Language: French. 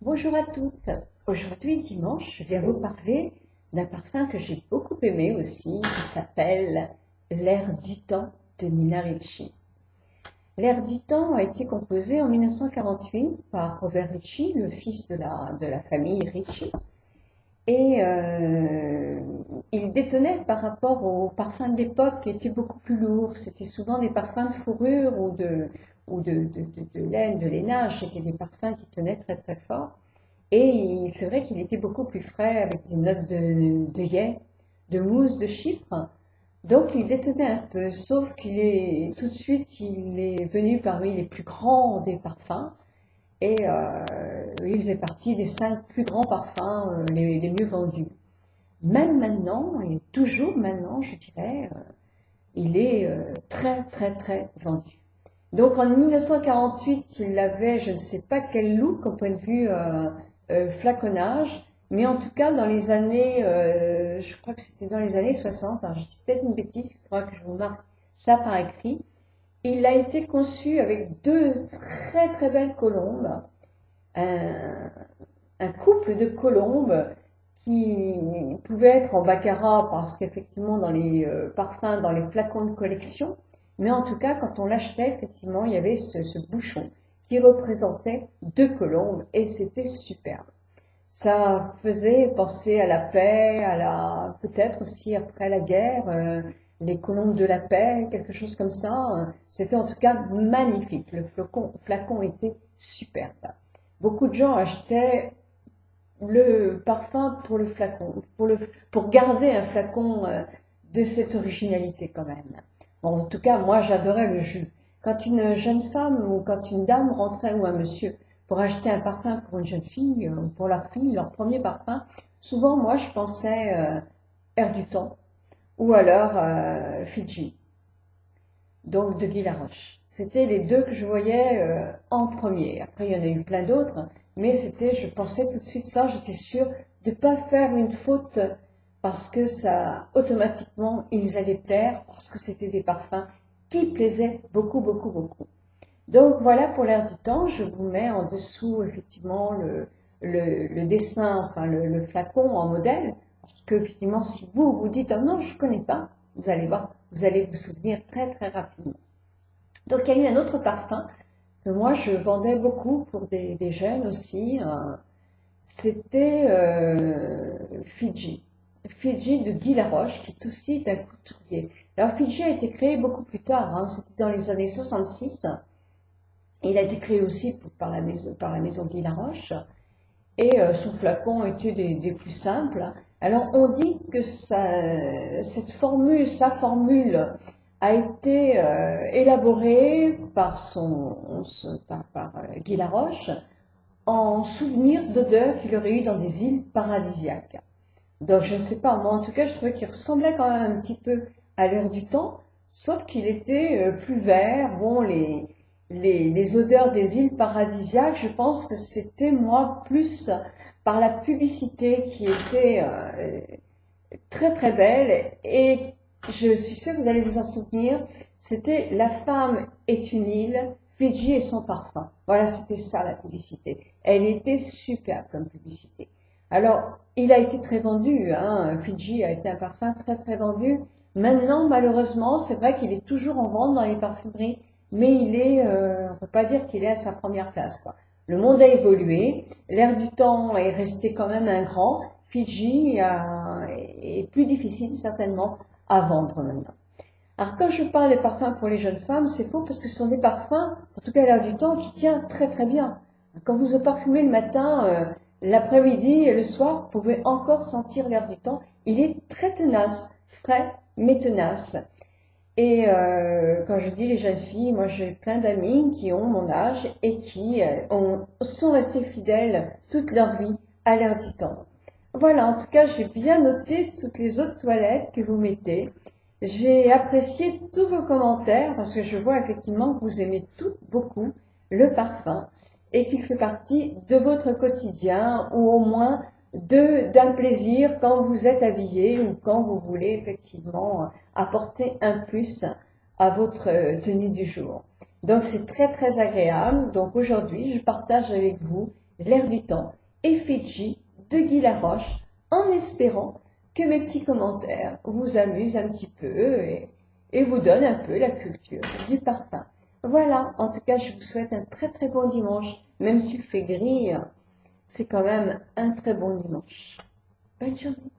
Bonjour à toutes. Aujourd'hui, dimanche, je viens vous parler d'un parfum que j'ai beaucoup aimé aussi, qui s'appelle L'air du temps de Nina Ricci. L'air du temps a été composé en 1948 par Robert Ricci, le fils de la famille Ricci. Et il détonnait par rapport aux parfums de l'époque qui étaient beaucoup plus lourds. C'était souvent des parfums de fourrure ou de laine, de lainage. C'était des parfums qui tenaient très très fort. Et c'est vrai qu'il était beaucoup plus frais avec des notes de lait, de mousse de Chypre. Donc il détonnait un peu, sauf tout de suite, il est venu parmi les plus grands des parfums. Et il faisait partie des 5 plus grands parfums les mieux vendus. Même maintenant, et toujours maintenant, je dirais, il est très très très vendu. Donc en 1948, il avait, je ne sais pas quel look au point de vue flaconnage, mais en tout cas dans les années, je crois que c'était dans les années 60, alors je dis peut-être une bêtise, il faudra que je vous marque ça par écrit. Il a été conçu avec 2 très très belles colombes, un, un couple de colombes qui pouvait être en baccarat parce qu'effectivement dans les parfums, dans les flacons de collection, mais en tout cas quand on l'achetait, effectivement, il y avait ce bouchon qui représentait 2 colombes et c'était superbe. Ça faisait penser à la paix, peut-être aussi après la guerre, les colombes de la paix, quelque chose comme ça. C'était en tout cas magnifique. Le flacon était superbe. Beaucoup de gens achetaient le parfum pour le flacon, pour garder un flacon de cette originalité quand même. Bon, en tout cas, moi j'adorais le jus. Quand une jeune femme ou quand une dame rentrait ou un monsieur pour acheter un parfum pour une jeune fille ou pour leur fille, leur premier parfum, souvent moi je pensais Air du Temps ou alors Fidji, donc de Guy Laroche. C'était les 2 que je voyais en premier. Après, il y en a eu plein d'autres, mais je pensais tout de suite ça, j'étais sûre de ne pas faire une faute parce que ça, automatiquement, ils allaient plaire, parce que c'était des parfums qui plaisaient beaucoup, beaucoup, beaucoup. Donc voilà pour l'air du temps, je vous mets en dessous effectivement le dessin, enfin le flacon en modèle, parce que effectivement si vous dites oh non je connais pas, vous allez voir, vous allez vous souvenir très très rapidement. Donc il y a eu un autre parfum que moi je vendais beaucoup pour des jeunes aussi, c'était Fidji. Fidji de Guy Laroche, qui est aussi un couturier. Alors Fidji a été créé beaucoup plus tard, hein, c'était dans les années 66. Il a été créé aussi par la maison Guy Laroche et son flacon était des plus simples. Alors on dit que sa formule a été élaborée par Guy Laroche en souvenir d'odeurs qu'il aurait eu dans des îles paradisiaques. Donc je ne sais pas, moi en tout cas je trouvais qu'il ressemblait quand même un petit peu à l'air du temps, sauf qu'il était plus vert. Bon, les odeurs des îles paradisiaques, je pense que c'était moi plus par la publicité qui était très très belle et je suis sûre que vous allez vous en souvenir, c'était La femme est une île, Fidji et son parfum. Voilà, c'était ça la publicité. Elle était superbe comme publicité. Alors, il a été très vendu, hein. Fidji a été un parfum très très vendu. Maintenant, malheureusement, c'est vrai qu'il est toujours en vente dans les parfumeries, mais on peut pas dire qu'il est à sa première place, quoi. Le monde a évolué, l'air du temps est resté quand même un grand. Fidji est plus difficile certainement à vendre maintenant. Alors quand je parle des parfums pour les jeunes femmes, c'est faux parce que ce sont des parfums, en tout cas à l'air du temps, qui tient très très bien. Quand vous vous parfumez le matin, l'après-midi et le soir, vous pouvez encore sentir l'air du temps. Il est très tenace, frais mais tenace. Et quand je dis les jeunes filles, moi j'ai plein d'amis qui ont mon âge et qui sont restées fidèles toute leur vie à l'air du temps. Voilà, en tout cas j'ai bien noté toutes les autres toilettes que vous mettez. J'ai apprécié tous vos commentaires parce que je vois effectivement que vous aimez toutes beaucoup le parfum et qu'il fait partie de votre quotidien ou au moins d'un plaisir quand vous êtes habillé ou quand vous voulez effectivement apporter un plus à votre tenue du jour. Donc c'est très très agréable. Donc aujourd'hui, je partage avec vous L'air du temps, Effigie de Guy Laroche, en espérant que mes petits commentaires vous amusent un petit peu et vous donnent un peu la culture du parfum. Voilà, en tout cas, je vous souhaite un très très bon dimanche, même s'il fait gris, c'est quand même un très bon dimanche. Bonne journée.